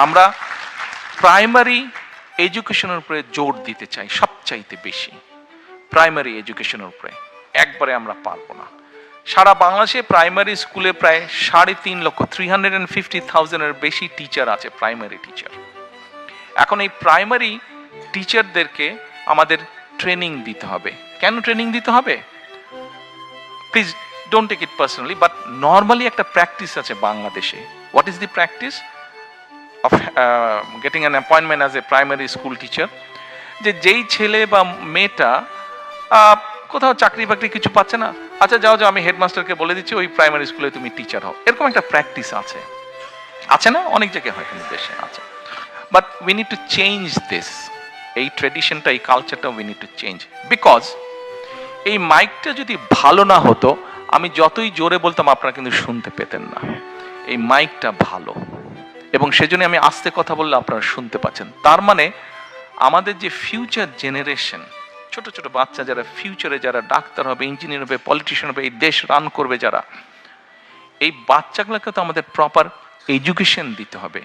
আমরা প্রাইমারি এডুকেশনের উপরে জোর দিতে চাই সবচাইতে বেশি। প্রাইমারি এডুকেশনের উপরে একবারে আমরা পারবো না। সারা বাংলাদেশে প্রাইমারি স্কুলে প্রায় 3.5 লক্ষ 350,000-এর বেশি টিচার আছে, প্রাইমারি টিচার। এখন এই প্রাইমারি টিচারদেরকে আমাদের ট্রেনিং দিতে হবে। কেন ট্রেনিং দিতে হবে? Please don't take it personally, but normally একটা প্র্যাকটিস আছে বাংলাদেশে। What is the practice of getting an appointment as a primary school teacher? যে যেই ছেলে বা মেয়েটা কোথাও চাকরি বাকরি কিছু পাচ্ছে না, আচ্ছা যাও যাও আমি হেডমাস্টারকে বলে দিচ্ছি ওই প্রাইমারি স্কুলে তুমি টিচার হও। এরকম একটা প্র্যাকটিস আছে, আছে না? অনেক জায়গায় হয় কিন্তু দেশে আছে। But we need to change this. এই ট্রেডিশনটা, এই কালচারটা we need to change. Because এই মাইকটা যদি ভালো না হতো, আমি যতই জোরে বলতাম আপনারা কিন্তু শুনতে পেতেন না। এই মাইকটা ভালো, এবং সেজন্য আমি আস্তে কথা বললে আপনারা শুনতে পাচ্ছেন। তার মানে আমাদের যে ফিউচার জেনারেশন, ছোট ছোট বাচ্চা যারা ফিউচারে যারা ডাক্তার হবে, ইঞ্জিনিয়ার হবে, পলিটিশিয়ান হবে, এই দেশ রান করবে যারা, এই বাচ্চাগুলোকে তো আমাদের প্রপার এডুকেশন দিতে হবে।